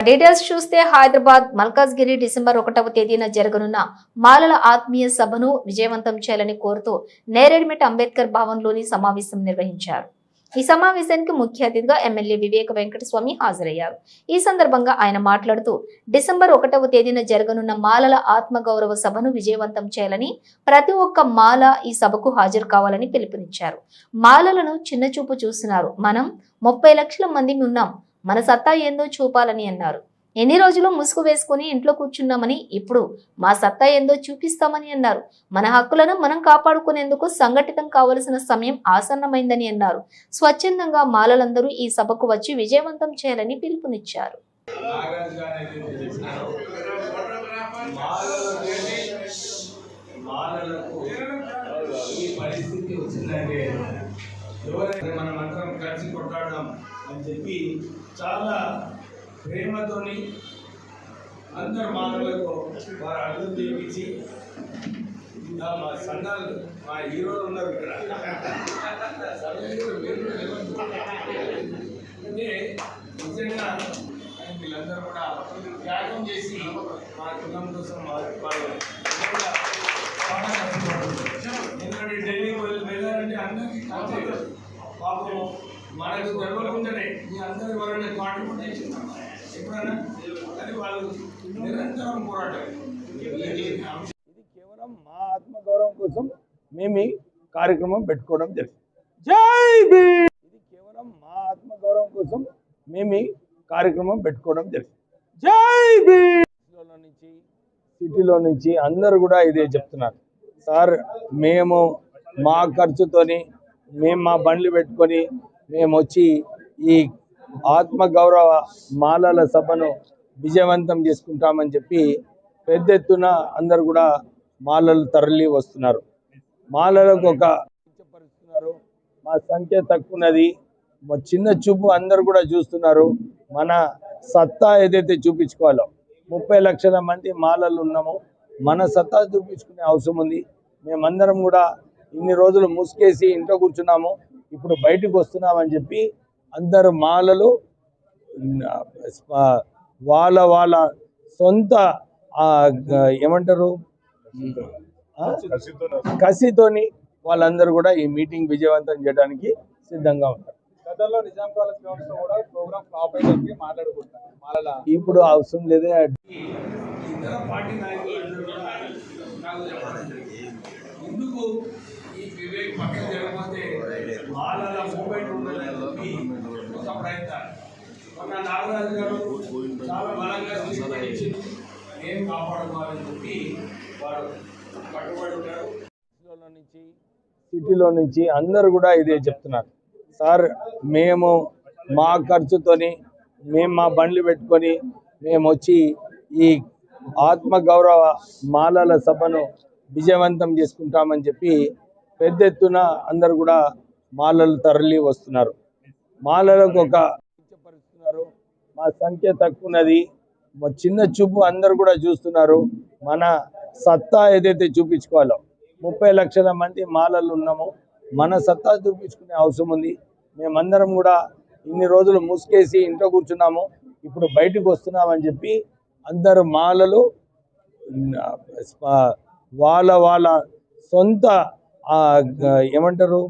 Details చూస్తే Hyderabad Malkajgiri December 1వ తేదీన జరగనున్న మాలల ఆత్మీయ సభను విజయవంతం చేయాలని కోరుతూ నేరేడ్మెట్ అంబేద్కర్ భవన్లోని సమావేశం నిర్వహించారు. ఈ సమావేశానికి ముఖ్య అతిథిగా ఎమ్మెల్యే వివేక వెంకటస్వామి హాజరయ్యారు. ఈ సందర్భంగా ఆయన మాట్లాడుతూ డిసెంబర్ 1వ తేదీన జరగనున్న మాలల ఆత్మగౌరవ సభను విజయవంతం చేయాలని, ప్రతి ఒక్క మాల ఈ సభకు హాజరు కావాలని పిలుపునిచ్చారు. మాలలను చిన్నచూపు చూస్తున్నారు. మనం 30 లక్షల మంది ఉన్నాం. మన సత్తా ఏందో చూపాలని అన్నారు. ఎన్ని రోజులు ముసుగు వేసుకుని ఇంట్లో కూర్చున్నామని, ఇప్పుడు మా సత్తా ఏందో చూపిస్తామని అన్నారు. మన హక్కులను మనం కాపాడుకునేందుకు సంఘటితం కావలసిన సమయం ఆసన్నమైందని అన్నారు. స్వచ్ఛందంగా మాలలందరూ ఈ సభకు వచ్చి విజయవంతం చేయాలని పిలుపునిచ్చారు. మనమందరం కలిసి కొట్టాడదాం అని చెప్పి చాలా ప్రేమతోని అందరు మానవులకు వారు అర్థం చేయించి మా సంఘాలు మా హీరోలు ఉన్నారు ఇక్కడ. అంటే నిజంగా వీళ్ళందరూ కూడా త్యాగం చేసి మా కులం కోసం ఎందుకంటే ఢిల్లీ వెళ్ళారంటే అందరికీ పాపం మనకు గర్వకుండానే మీ అందరి వల్ల కాంట్రిబ్యూట్ చేసినాం ఎప్పుడైనా, కానీ వాళ్ళు నిరంతరం పోరాటం. ఇది కేవలం మా ఆత్మగౌరవం కోసం మేము ఈ కార్యక్రమం పెట్టుకోవడం జరిగింది. జై భీమ్. ఇది కేవలం మా ఆత్మగౌరవం కోసం మేము ఈ కార్యక్రమం పెట్టుకోవడం జరిగింది. జై భీమ్. సిటీలో నుంచి అందరు కూడా ఇదే చెప్తున్నారు. సార్, మేము మా ఖర్చుతోని మేము మా బండ్లు పెట్టుకొని మేము వచ్చి ఈ ఆత్మగౌరవ మాలల సభను విజయవంతం చేసుకుంటామని చెప్పి పెద్ద ఎత్తున అందరు కూడా మాలలు తరలి వస్తున్నారు. మాలలకు ఒక పరుస్తున్నారు. మా సంఖ్య తక్కువన్నది, మా చిన్న చూపు అందరు కూడా చూస్తున్నారు. మన సత్తా ఏదైతే చూపించుకోవాలో 30 లక్షల మంది మాలలు ఉన్నాము. మన సత్తా చూపించుకునే అవసరం ఉంది. మేమందరం కూడా ఇన్ని రోజులు ముసుకేసి ఇంట్లో కూర్చున్నాము, ఇప్పుడు బయటకు వస్తున్నామని చెప్పి అందరు మాలలు వాళ్ళ సొంత ఏమంటారు కసితోని వాళ్ళందరూ కూడా ఈ మీటింగ్ విజయవంతం చేయడానికి సిద్ధంగా ఉంటారు. గతంలో నిజాం కాలేజ్ గ్రౌండ్స్ లో కూడా ప్రోగ్రామ్ ఫ్లాప్ అయ్యేది మాట్లాడుకుంటారు. ఇప్పుడు అవసరం లేదే. ఎందుకు ఈ వివేక్ పక్కన జరగకపోతే మాలల మూమెంట్ ఉండాలని చెప్పి ఒక ప్రయత్నం. మన నాగరాజు గారు చాలా బలంగా తీసుకొచ్చి నేను కాపాడుకోవాలని చెప్పి వారు కట్టుబడి ఉంటారు. సిటీలో నుంచి అందరు కూడా ఇదే చెప్తున్నారు. సార్, మేము మా ఖర్చుతోని మేము మా బండ్లు పెట్టుకొని మేము వచ్చి ఈ ఆత్మగౌరవ మాలల సభను విజయవంతం చేసుకుంటామని చెప్పి పెద్ద ఎత్తున అందరు కూడా మాలలు తరలి వస్తున్నారు. మాలలకు ఒక పరుస్తున్నారు. మా సంఖ్య తక్కువన్నది, మా చిన్న చూపు అందరు కూడా చూస్తున్నారు. మన సత్తా ఏదైతే చూపించుకోవాలో 30 లక్షల మంది మాలలు ఉన్నాము. మన సత్తా చూపించుకునే అవసరం ఉంది. మేమందరం కూడా ఇన్ని రోజులు ముసుకేసి ఇంట్లో కూర్చున్నాము, ఇప్పుడు బయటకు వస్తున్నామని చెప్పి అందరు మాలలు వాళ్ళ సొంత ఏమంటారు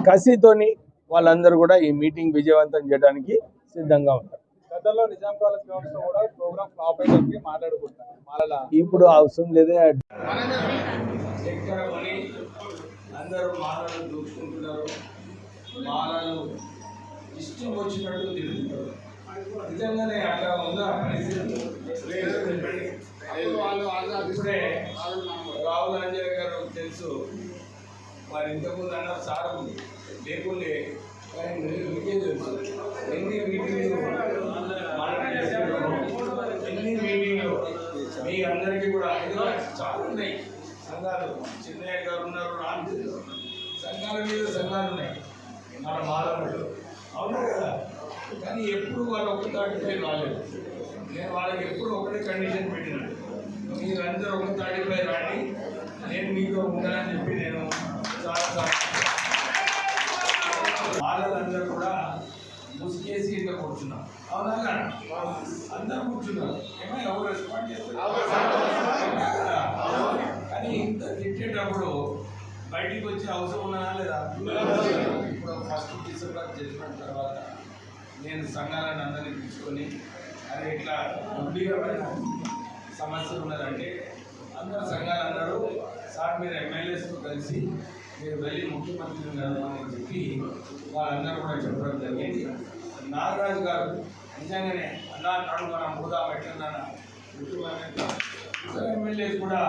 కసితోని వాళ్ళందరూ కూడా ఈ మీటింగ్ విజయవంతం చేయడానికి సిద్ధంగా ఉంటారు. గతంలో నిజాం కాలేజ్ గ్రౌండ్స్ లో కూడా ప్రోగ్రామ్ ఫ్లాప్ అయ్యేది మాట్లాడుకుంటారు. ఇప్పుడు అవసరం లేదే. అందరూ మాలలు దూచుకుంటున్నారు. మాలలు ఇష్టం వచ్చినట్టు తిరుగుతారు. నిజంగానే అట్లా ఉందా పరిస్థితి? ఇప్పుడే రాహుల్ అంజయ్ గారు తెలుసు, మరి ఇంతకుముందు అన్నారు సార్ లేకుండే, కానీ మీకే తెలుసు ఎన్ని మీటింగ్లు మీ అందరికీ కూడా చాలా ఉన్నాయి. సంఘాలు చిన్నయ్య గారు ఉన్నారు, రామచంద్ర సంఘాల మీద సంఘాలు ఉన్నాయి మన మాలలు, అవునా కదా? కానీ ఎప్పుడు వాళ్ళు ఒక తాటిపై రాలేదు. నేను వాళ్ళకి ఎప్పుడు ఒకటే కండిషన్ పెట్టినాను, మీరందరూ ఒక తాటిపై రాండి, నేను మీతో ఉంటానని చెప్పి నేను చాలా మాలలందరూ కూడా ముసుకేసి ఇట్లా కూర్చున్నాం. అవునా కదా? అందరూ కూర్చున్నారు. ఏమో ఎవరు రెస్పాండ్ చేస్తారు? కానీ ఇంత తిట్టేటప్పుడు బయటికి వచ్చే అవసరం ఉన్నదా లేదా? ఇప్పుడు ఫస్ట్ డిసెంబర్ జడ్జిమెంట్ తర్వాత నేను సంఘాలను అందరినీ తీసుకొని అది ఇట్లా గంభీరమైన సమస్యలు ఉన్నదంటే అందరు సంఘాలు అన్నారు, సార్ మీరు ఎమ్మెల్యేస్తో కలిసి మీరు వెళ్ళి ముఖ్యమంత్రిని కలవమని చెప్పి వాళ్ళందరూ కూడా చెప్పడం జరిగింది. నాగరాజు గారు నిజంగానే అన్నా అంటాడు, మనం హోదా పెట్టిన ముఖ్యమంత్రి ఎమ్మెల్యేస్ కూడా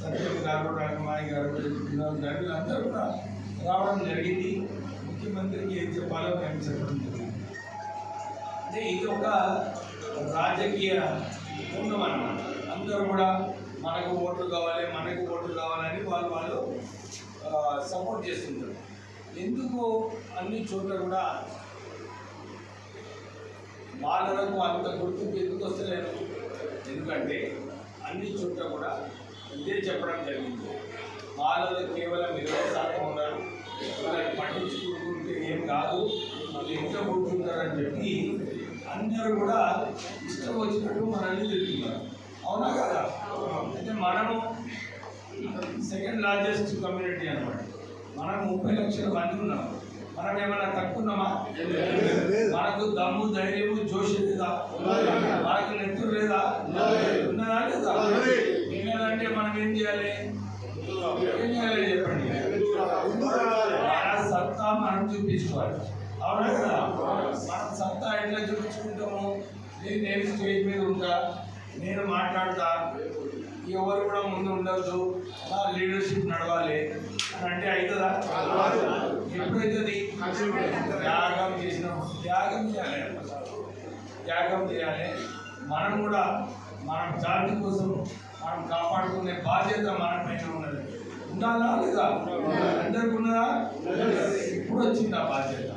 సత్యం గారు, రంగమాయి గారు, వినోద్ గారు వీళ్ళందరూ కూడా రావడం జరిగింది. ముఖ్యమంత్రికి ఏం చెప్పాలో మేము చెప్పడం జరిగింది. అంటే ఇది ఒక రాజకీయ బృందం అన్నమాట. అందరూ కూడా మనకు ఓట్లు కావాలి, మనకు ఓట్లు కావాలని వాళ్ళు సపోర్ట్ చేస్తుంటారు. ఎందుకు అన్ని చోట్ల కూడా వాళ్ళకు అంత గుర్తింపు ఎందుకు వస్తలేదు? ఎందుకంటే అన్ని చోట్ల కూడా ఇదే చెప్పడం జరిగింది. వాళ్ళలో కేవలం 20% ఉన్నారు, వాళ్ళని పట్టించుకుంటే ఏం కాదు, వాళ్ళు ఎంత కూర్చుంటారని చెప్పి అందరూ కూడా ఇష్టం వచ్చినట్టు మనల్ని తిరుగుతున్నారు. అవునా కదా? అయితే మనము సెకండ్ లార్జెస్ట్ కమ్యూనిటీ అన్నమాట. మనం 30 లక్షల మంది ఉన్నాం. మనం ఏమైనా తక్కువన్నామా? మనకు దమ్ము, ధైర్యము, జోషి లేదా? మనకు నెత్తురు లేదా? ఉన్నదా లేదా? ఉన్నదంటే మనం ఏం చేయాలి? చెప్పండి. మన సత్తా మనం చూపించుకోవాలి. అవునా కదా? మనం సత్తా ఎట్లా చూపించుకుంటాము? నేను స్టేజ్ మీద ఉంటా, నేను మాట్లాడతా, ఎవరు కూడా ముందు ఉండద్దు, నా లీడర్షిప్ నడవాలి అని అంటే అవుతుందా? ఎప్పుడైతుంది? త్యాగం చేసినప్పుడు త్యాగం చేయాలి. మనం కూడా మన జాతి కోసం మనం కాపాడుకునే బాధ్యత మన పైన ఉన్నది. ఉండాలా లేదా? అందరికి ఉన్నదా? ఇప్పుడు వచ్చింది ఆ బాధ్యత.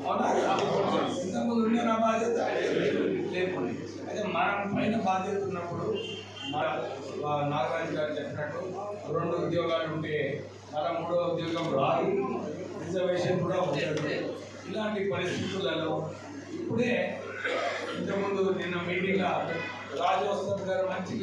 అవునా? ఇంతకుముందు ఉండే నా బాధ్యత లేకుండా. అయితే మనం పైన బాధ్యత ఉన్నప్పుడు మన నాగరాజు గారు చెప్పినట్టు 2 ఉద్యోగాలు ఉంటే మన 3వ ఉద్యోగం రాదు, రిజర్వేషన్ కూడా ఉంటుంది. ఇలాంటి పరిస్థితులలో ఇప్పుడే ఇంతకుముందు నిన్న మీటింగ్లో రాజు వస్తుంది గారు మంచి